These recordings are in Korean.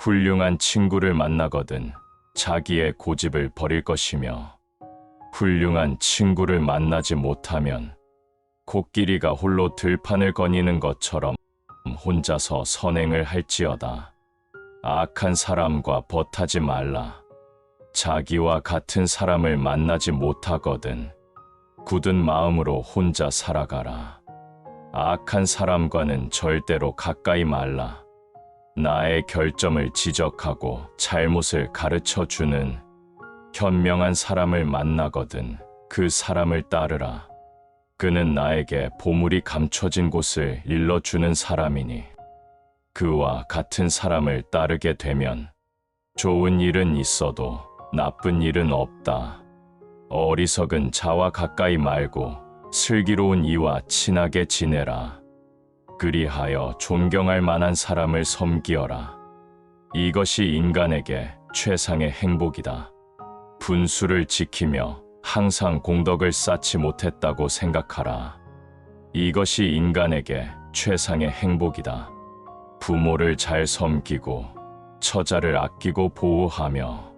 훌륭한 친구를 만나거든 자기의 고집을 버릴 것이며, 훌륭한 친구를 만나지 못하면 코끼리가 홀로 들판을 거니는 것처럼 혼자서 선행을 할지어다. 악한 사람과 벗하지 말라. 자기와 같은 사람을 만나지 못하거든 굳은 마음으로 혼자 살아가라. 악한 사람과는 절대로 가까이 말라. 나의 결점을 지적하고 잘못을 가르쳐주는 현명한 사람을 만나거든 그 사람을 따르라. 그는 나에게 보물이 감춰진 곳을 일러주는 사람이니, 그와 같은 사람을 따르게 되면 좋은 일은 있어도 나쁜 일은 없다. 어리석은 자와 가까이 말고 슬기로운 이와 친하게 지내라. 그리하여 존경할 만한 사람을 섬기어라. 이것이 인간에게 최상의 행복이다. 분수를 지키며 항상 공덕을 쌓지 못했다고 생각하라. 이것이 인간에게 최상의 행복이다. 부모를 잘 섬기고 처자를 아끼고 보호하며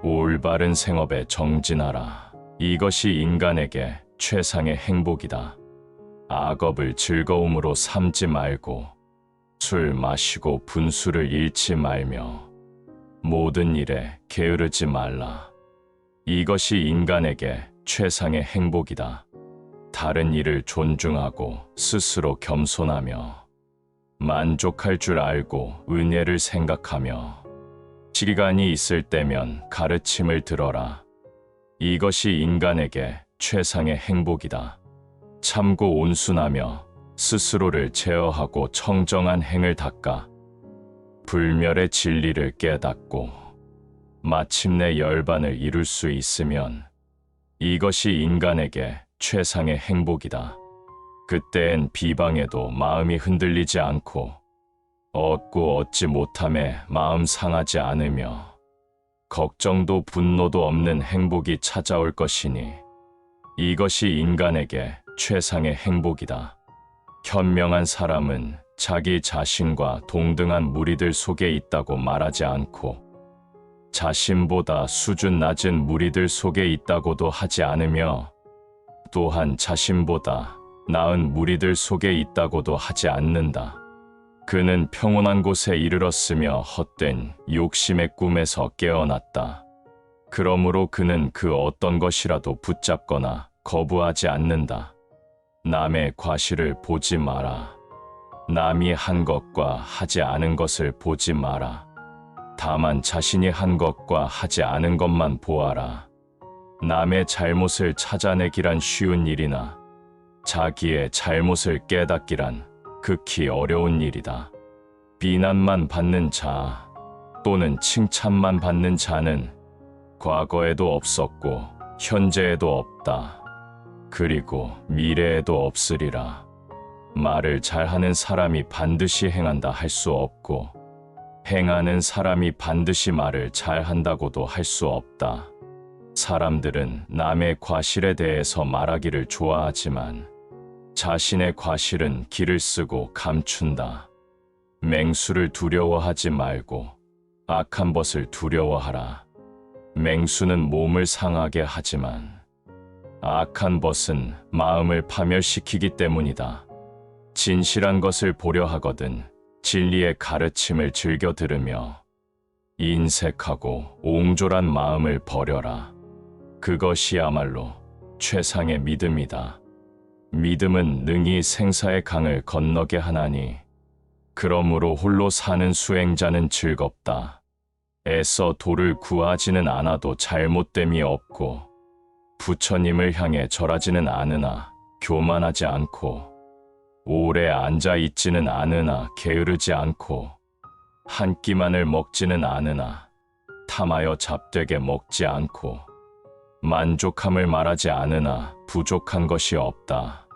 올바른 생업에 정진하라. 이것이 인간에게 최상의 행복이다. 악업을 즐거움으로 삼지 말고 술 마시고 분수를 잃지 말며 모든 일에 게으르지 말라. 이것이 인간에게 최상의 행복이다. 다른 이를 존중하고 스스로 겸손하며 만족할 줄 알고 은혜를 생각하며 시간이 있을 때면 가르침을 들어라. 이것이 인간에게 최상의 행복이다. 참고 온순하며 스스로를 제어하고 청정한 행을 닦아 불멸의 진리를 깨닫고 마침내 열반을 이룰 수 있으면 이것이 인간에게 최상의 행복이다. 그때엔 비방에도 마음이 흔들리지 않고 얻고 얻지 못함에 마음 상하지 않으며 걱정도 분노도 없는 행복이 찾아올 것이니 이것이 인간에게 최상의 행복이다. 현명한 사람은 자기 자신과 동등한 무리들 속에 있다고 말하지 않고 자신보다 수준 낮은 무리들 속에 있다고도 하지 않으며 또한 자신보다 나은 무리들 속에 있다고도 하지 않는다. 그는 평온한 곳에 이르렀으며 헛된 욕심의 꿈에서 깨어났다. 그러므로 그는 그 어떤 것이라도 붙잡거나 거부하지 않는다. 남의 과실을 보지 마라. 남이 한 것과 하지 않은 것을 보지 마라. 다만 자신이 한 것과 하지 않은 것만 보아라. 남의 잘못을 찾아내기란 쉬운 일이나 자기의 잘못을 깨닫기란 극히 어려운 일이다. 비난만 받는 자 또는 칭찬만 받는 자는 과거에도 없었고 현재에도 없다. 그리고 미래에도 없으리라. 말을 잘하는 사람이 반드시 행한다 할 수 없고 행하는 사람이 반드시 말을 잘한다고도 할 수 없다. 사람들은 남의 과실에 대해서 말하기를 좋아하지만 자신의 과실은 기를 쓰고 감춘다. 맹수를 두려워하지 말고 악한 벗을 두려워하라. 맹수는 몸을 상하게 하지만 악한 벗은 마음을 파멸시키기 때문이다. 진실한 것을 보려 하거든 진리의 가르침을 즐겨 들으며 인색하고 옹졸한 마음을 버려라. 그것이야말로 최상의 믿음이다. 믿음은 능히 생사의 강을 건너게 하나니 그러므로 홀로 사는 수행자는 즐겁다. 애써 도를 구하지는 않아도 잘못됨이 없고 부처님을 향해 절하지는 않으나 교만하지 않고 오래 앉아있지는 않으나 게으르지 않고 한 끼만을 먹지는 않으나 탐하여 잡되게 먹지 않고 만족함을 말하지 않으나 부족한 것이 없다.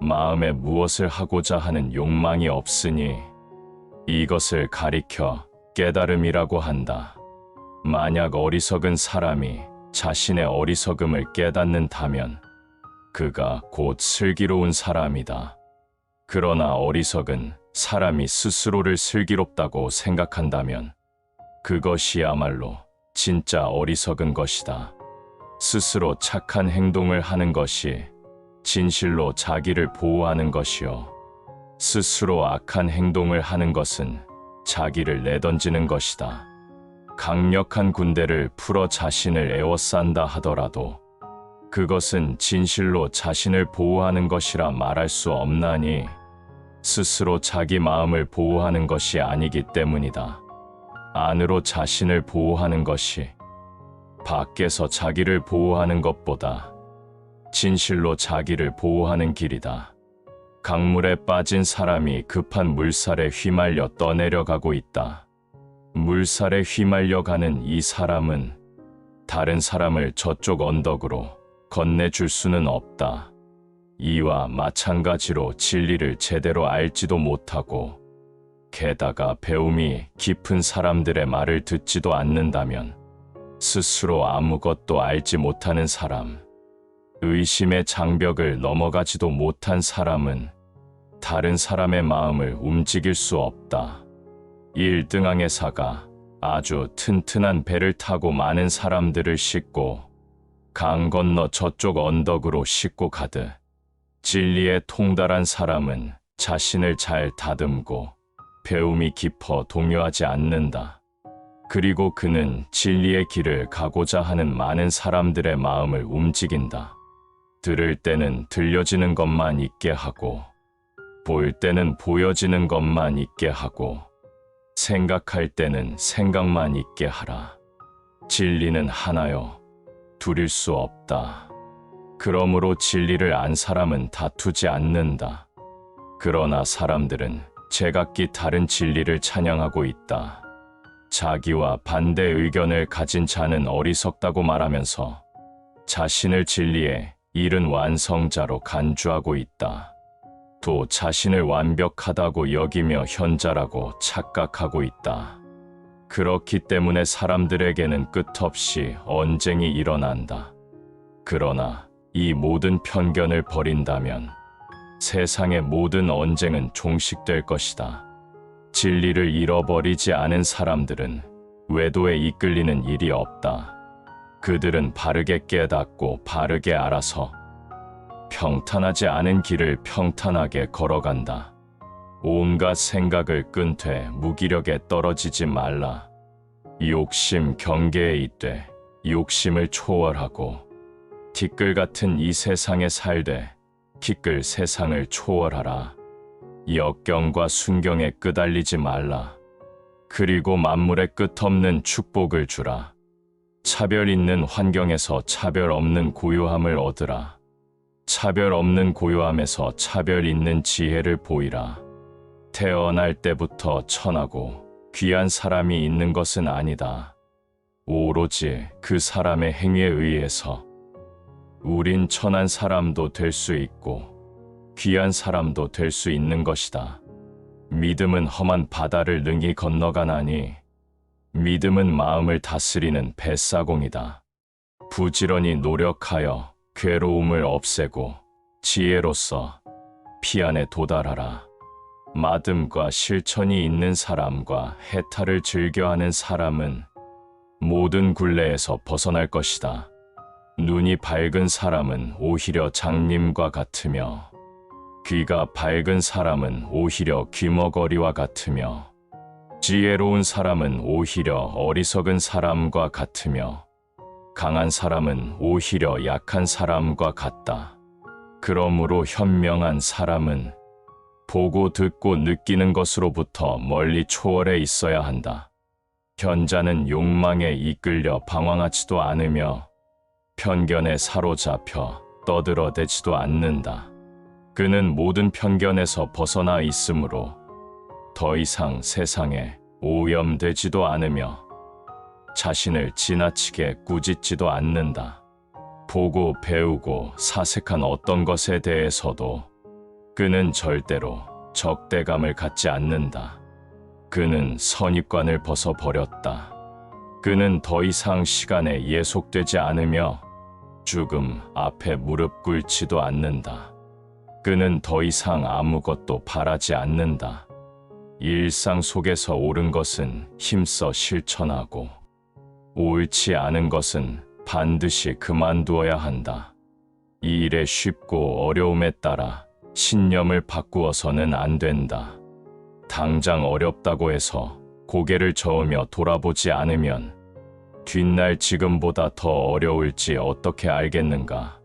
마음에 무엇을 하고자 하는 욕망이 없으니 이것을 가리켜 깨달음이라고 한다. 만약 어리석은 사람이 자신의 어리석음을 깨닫는다면 그가 곧 슬기로운 사람이다. 그러나 어리석은 사람이 스스로를 슬기롭다고 생각한다면 그것이야말로 진짜 어리석은 것이다. 스스로 착한 행동을 하는 것이 진실로 자기를 보호하는 것이요. 스스로 악한 행동을 하는 것은 자기를 내던지는 것이다. 강력한 군대를 풀어 자신을 에워싼다 하더라도 그것은 진실로 자신을 보호하는 것이라 말할 수 없나니 스스로 자기 마음을 보호하는 것이 아니기 때문이다. 안으로 자신을 보호하는 것이 밖에서 자기를 보호하는 것보다 진실로 자기를 보호하는 길이다. 강물에 빠진 사람이 급한 물살에 휘말려 떠내려가고 있다. 물살에 휘말려가는 이 사람은 다른 사람을 저쪽 언덕으로 건네줄 수는 없다. 이와 마찬가지로 진리를 제대로 알지도 못하고 게다가 배움이 깊은 사람들의 말을 듣지도 않는다면 스스로 아무것도 알지 못하는 사람, 의심의 장벽을 넘어가지도 못한 사람은 다른 사람의 마음을 움직일 수 없다. 1등항해사가 아주 튼튼한 배를 타고 많은 사람들을 싣고 강 건너 저쪽 언덕으로 싣고 가듯 진리에 통달한 사람은 자신을 잘 다듬고 배움이 깊어 동요하지 않는다. 그리고 그는 진리의 길을 가고자 하는 많은 사람들의 마음을 움직인다. 들을 때는 들려지는 것만 있게 하고 볼 때는 보여지는 것만 있게 하고 생각할 때는 생각만 있게 하라. 진리는 하나요, 둘일 수 없다. 그러므로 진리를 안 사람은 다투지 않는다. 그러나 사람들은 제각기 다른 진리를 찬양하고 있다. 자기와 반대 의견을 가진 자는 어리석다고 말하면서 자신을 진리에 이른 완성자로 간주하고 있다. 또 자신을 완벽하다고 여기며 현자라고 착각하고 있다. 그렇기 때문에 사람들에게는 끝없이 언쟁이 일어난다. 그러나 이 모든 편견을 버린다면 세상의 모든 언쟁은 종식될 것이다. 진리를 잃어버리지 않은 사람들은 외도에 이끌리는 일이 없다. 그들은 바르게 깨닫고 바르게 알아서 평탄하지 않은 길을 평탄하게 걸어간다. 온갖 생각을 끈되 무기력에 떨어지지 말라. 욕심 경계에 있되 욕심을 초월하고 티끌 같은 이 세상에 살되 기끌 세상을 초월하라. 역경과 순경에 끄달리지 말라. 그리고 만물의 끝없는 축복을 주라. 차별 있는 환경에서 차별 없는 고요함을 얻으라. 차별 없는 고요함에서 차별 있는 지혜를 보이라. 태어날 때부터 천하고 귀한 사람이 있는 것은 아니다. 오로지 그 사람의 행위에 의해서 우린 천한 사람도 될 수 있고 귀한 사람도 될 수 있는 것이다. 믿음은 험한 바다를 능히 건너가나니 믿음은 마음을 다스리는 뱃사공이다. 부지런히 노력하여 괴로움을 없애고 지혜로서 피안에 도달하라. 마음과 실천이 있는 사람과 해탈을 즐겨하는 사람은 모든 굴레에서 벗어날 것이다. 눈이 밝은 사람은 오히려 장님과 같으며 귀가 밝은 사람은 오히려 귀머거리와 같으며 지혜로운 사람은 오히려 어리석은 사람과 같으며 강한 사람은 오히려 약한 사람과 같다. 그러므로 현명한 사람은 보고 듣고 느끼는 것으로부터 멀리 초월해 있어야 한다. 현자는 욕망에 이끌려 방황하지도 않으며 편견에 사로잡혀 떠들어대지도 않는다. 그는 모든 편견에서 벗어나 있으므로 더 이상 세상에 오염되지도 않으며 자신을 지나치게 꾸짖지도 않는다. 보고 배우고 사색한 어떤 것에 대해서도 그는 절대로 적대감을 갖지 않는다. 그는 선입관을 벗어버렸다. 그는 더 이상 시간에 예속되지 않으며 죽음 앞에 무릎 꿇지도 않는다. 그는 더 이상 아무것도 바라지 않는다. 일상 속에서 옳은 것은 힘써 실천하고 옳지 않은 것은 반드시 그만두어야 한다. 이 일의 쉽고 어려움에 따라 신념을 바꾸어서는 안 된다. 당장 어렵다고 해서 고개를 저으며 돌아보지 않으면 뒷날 지금보다 더 어려울지 어떻게 알겠는가?